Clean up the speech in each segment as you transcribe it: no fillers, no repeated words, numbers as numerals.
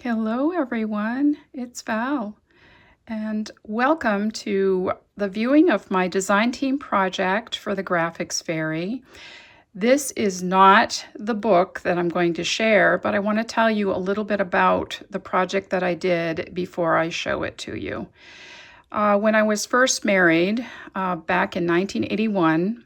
Hello, everyone. It's Val, and welcome to the viewing of my design team project for the Graphics Fairy. This is not the book that I'm going to share, but I want to tell you a little bit about the project that I did before I show it to you. When I was first married back in 1981,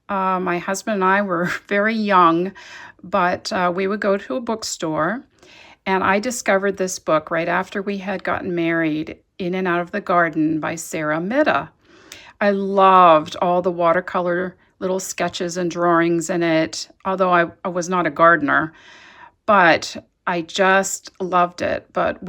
my husband and I were very young, but we would go to a bookstore. And I discovered this book right after we had gotten married, In and Out of the Garden by Sarah Mitta. I loved all the watercolor little sketches and drawings in it, although I was not a gardener, but I just loved it. But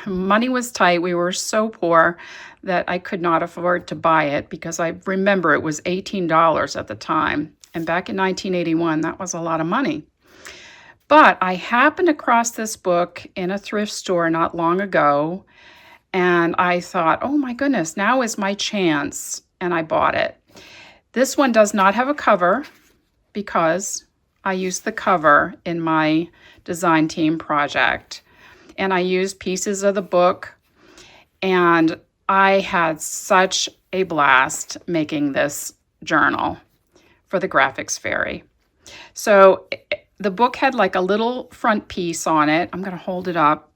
money was tight. We were so poor that I could not afford to buy it because I remember it was $18 at the time. And back in 1981, that was a lot of money. But I happened across this book in a thrift store not long ago, and I thought, oh my goodness, now is my chance, and I bought it. This one does not have a cover because I used the cover in my design team project, and I used pieces of the book, and I had such a blast making this journal for the Graphics Fairy. So the book had like a little front piece on it. I'm going to hold it up.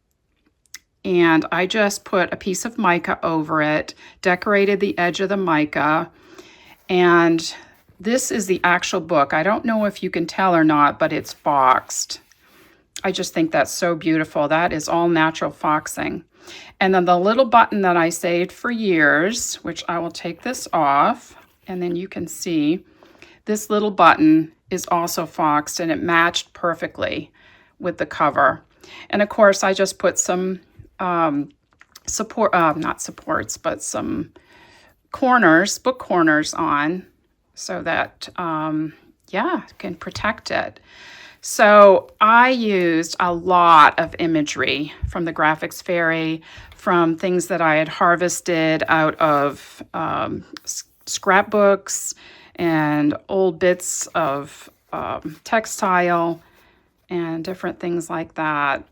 And I just put a piece of mica over it, decorated the edge of the mica. And this is the actual book. I don't know if you can tell or not, but it's boxed. I just think that's so beautiful. That is all natural foxing. And then the little button that I saved for years, which I will take this off, and then you can see this little button is also foxed, and it matched perfectly with the cover. And of course, I just put some not supports, but some book corners on so that, can protect it. So I used a lot of imagery from the Graphics Fairy, from things that I had harvested out of scrapbooks and old bits of textile and different things like that.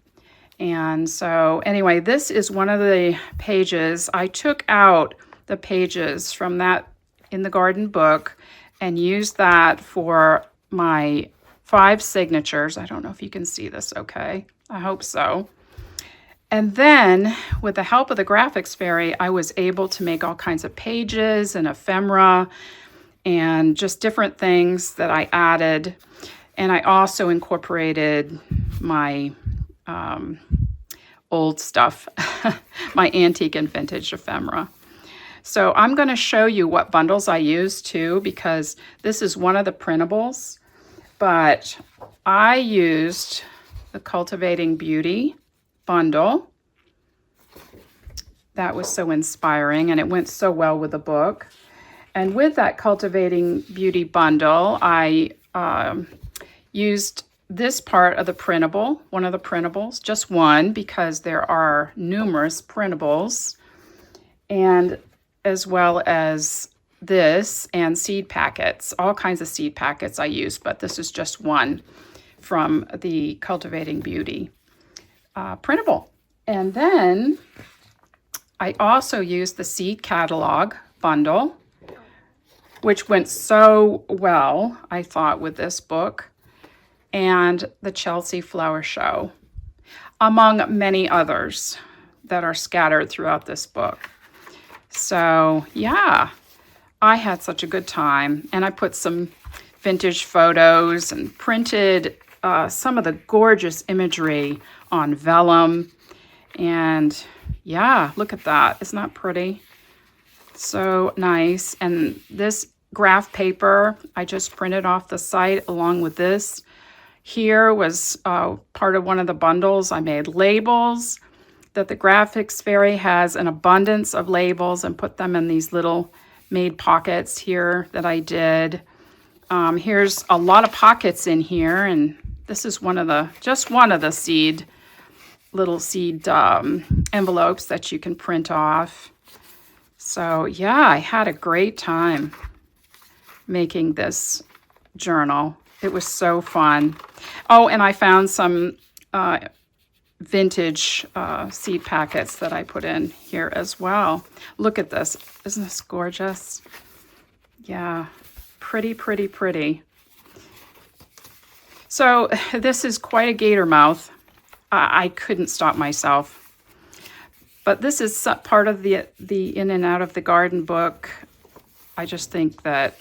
And so anyway, this is one of the pages. I took out the pages from that in the garden book and used that for my 5 signatures. I don't know if you can see this okay. I hope so. And then with the help of the Graphics Fairy, I was able to make all kinds of pages and ephemera and just different things that I added. And I also incorporated my old stuff, my antique and vintage ephemera. So I'm going to show you what bundles I used too, because this is one of the printables, but I used the Cultivating Beauty bundle. That was so inspiring, and it went so well with the book. And with that Cultivating Beauty bundle, I used this part of the printable, one of the printables, just one, because there are numerous printables, and as well as this and seed packets, all kinds of seed packets I used, but this is just one from the Cultivating Beauty printable. And then I also used the seed catalog bundle, which went so well, I thought, with this book, and the Chelsea Flower Show, among many others that are scattered throughout this book. So yeah, I had such a good time, and I put some vintage photos and printed some of the gorgeous imagery on vellum. And yeah, look at that. Isn't that pretty? So nice. And this graph paper, I just printed off the site along with this. Here was part of one of the bundles. I made labels that the Graphics Fairy has an abundance of labels, and put them in these little made pockets here that I did. Here's a lot of pockets in here, and this is just one of the little seed envelopes that you can print off. So yeah, I had a great time making this journal. It was so fun. Oh, and I found some vintage seed packets that I put in here as well. Look at this. Isn't this gorgeous? Yeah, pretty, pretty, pretty. So this is quite a gator mouth. I couldn't stop myself. But this is part of the In and Out of the Garden book. I just think that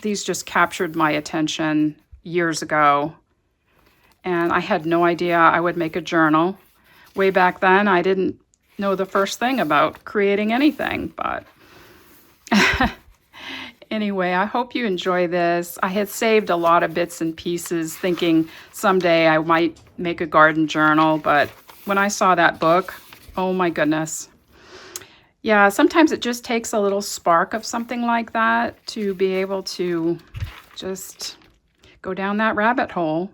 these just captured my attention years ago. And I had no idea I would make a journal. Way back then, I didn't know the first thing about creating anything, but anyway, I hope you enjoy this. I had saved a lot of bits and pieces thinking someday I might make a garden journal, but when I saw that book, oh my goodness. Yeah, sometimes it just takes a little spark of something like that to be able to just go down that rabbit hole.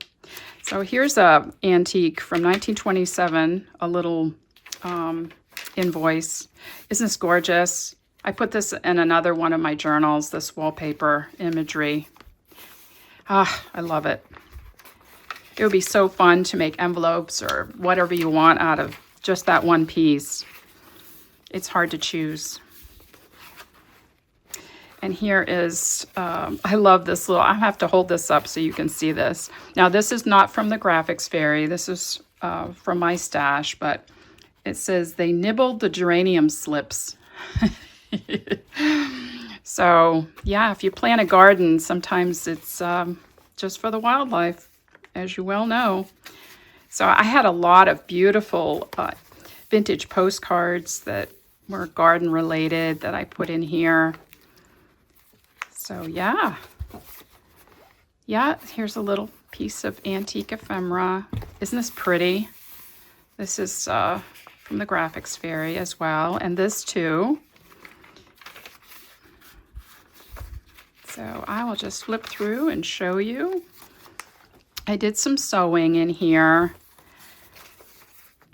So here's a antique from 1927, a little invoice. Isn't this gorgeous? I put this in another one of my journals, this wallpaper imagery. Ah, I love it. It would be so fun to make envelopes or whatever you want out of just that one piece. It's hard to choose. And here is, I love this little, I have to hold this up so you can see this. Now this is not from the Graphics Fairy, this is from my stash, but it says, they nibbled the geranium slips. So yeah, if you plant a garden, sometimes it's just for the wildlife, as you well know. So I had a lot of beautiful vintage postcards that were garden related that I put in here. So yeah, here's a little piece of antique ephemera. Isn't this pretty? This is from the Graphics Fairy as well, and this too. So I will just flip through and show you. I did some sewing in here.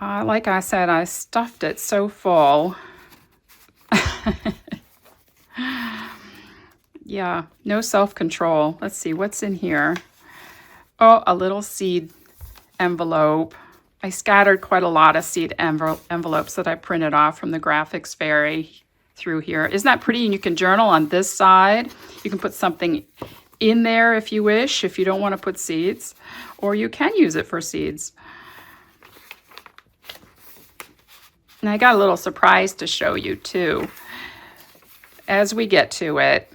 Like I said, I stuffed it so full. Yeah, no self-control. Let's see, what's in here? Oh, a little seed envelope. I scattered quite a lot of seed envelopes that I printed off from the Graphics Fairy through here. Isn't that pretty? And you can journal on this side. You can put something in there if you wish, if you don't want to put seeds, or you can use it for seeds. And I got a little surprise to show you too, as we get to it.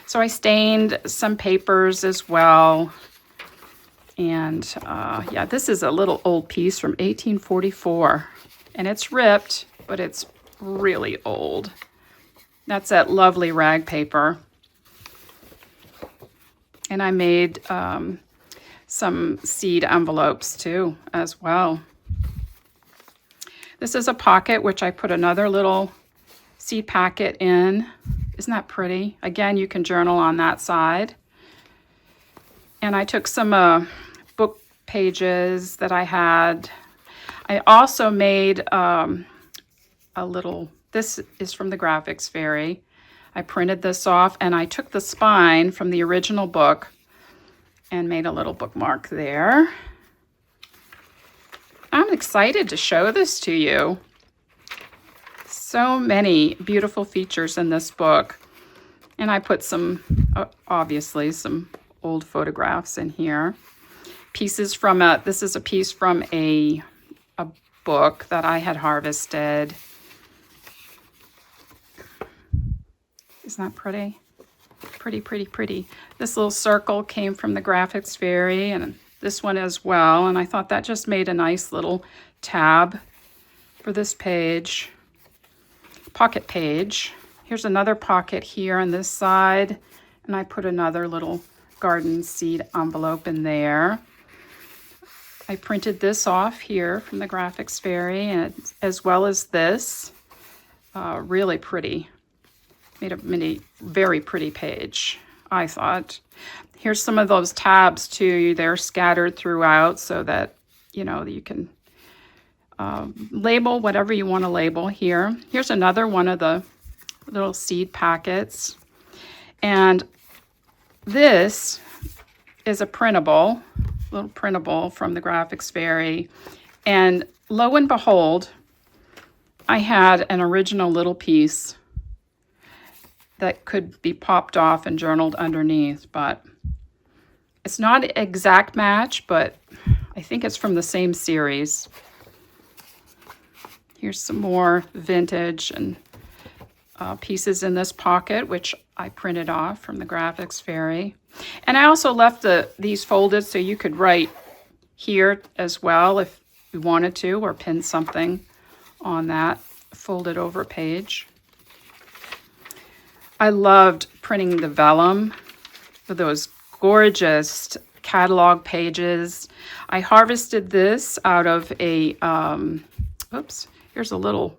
So I stained some papers as well. And yeah, this is a little old piece from 1844. And it's ripped, but it's really old. That's that lovely rag paper. And I made some seed envelopes too, as well. This is a pocket, which I put another little seed packet in. Isn't that pretty? Again, you can journal on that side. And I took some book pages that I had. I also made a little, this is from the Graphics Fairy. I printed this off and I took the spine from the original book and made a little bookmark there. I'm excited to show this to you. So many beautiful features in this book. And I put some, obviously, some old photographs in here. Pieces from this is a piece from a book that I had harvested. Isn't that pretty? Pretty, pretty, pretty. This little circle came from the Graphics Fairy, and this one as well. And I thought that just made a nice little tab for this page. Pocket page. Here's another pocket here on this side, and I put another little garden seed envelope in there. I printed this off here from the Graphics Fairy, and as well as this. Really pretty. Made a very pretty page, I thought. Here's some of those tabs too. They're scattered throughout so that, you know, you can label whatever you want to label here. Here's another one of the little seed packets. And this is a little printable from the Graphics Fairy. And lo and behold, I had an original little piece that could be popped off and journaled underneath, but it's not an exact match, but I think it's from the same series. Here's some more vintage and pieces in this pocket, which I printed off from the Graphics Fairy. And I also left these folded so you could write here as well if you wanted to, or pin something on that folded over page. I loved printing the vellum for those gorgeous catalog pages. I harvested this out of a, oops, here's a little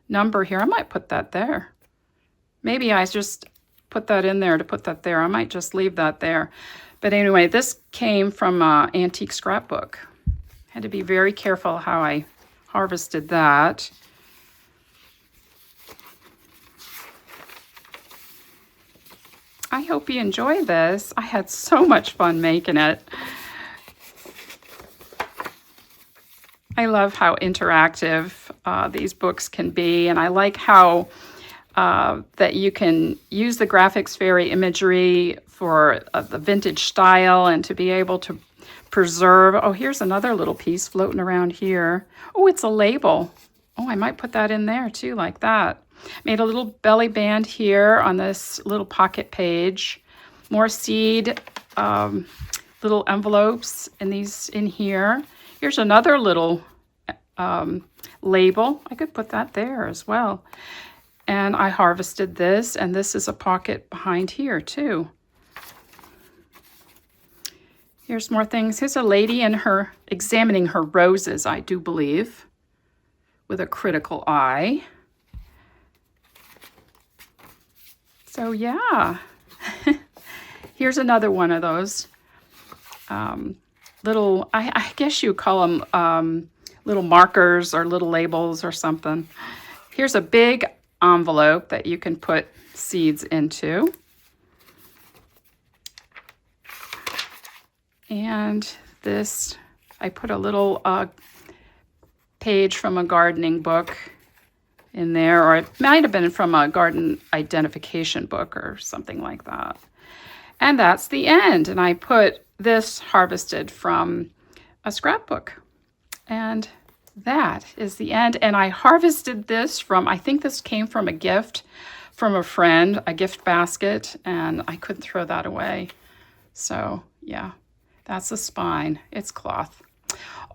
number here. I might put that there. Maybe I just put that in there to put that there. I might just leave that there. But anyway, this came from an antique scrapbook. Had to be very careful how I harvested that. I hope you enjoy this. I had so much fun making it. I love how interactive these books can be, and I like how that you can use the Graphics Fairy imagery for the vintage style and to be able to preserve. Oh, here's another little piece floating around here. Oh, it's a label. Oh, I might put that in there too, like that. Made a little belly band here on this little pocket page. More seed little envelopes in these in here. Here's another little label. I could put that there as well. And I harvested this, and this is a pocket behind here too. Here's more things. Here's a lady in her examining her roses, I do believe, with a critical eye. So yeah, here's another one of those little, I guess you call them little markers or little labels or something. Here's a big envelope that you can put seeds into. And this, I put a little page from a gardening book in there, or it might have been from a garden identification book or something like that. And that's the end. And I put this harvested from a scrapbook. And that is the end. And I harvested this from, I think this came from a gift from a friend, a gift basket, and I couldn't throw that away. So yeah, that's the spine. It's cloth.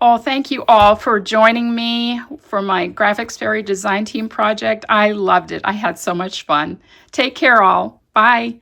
Oh, thank you all for joining me for my Graphics Fairy Design Team project. I loved it. I had so much fun. Take care all. Bye.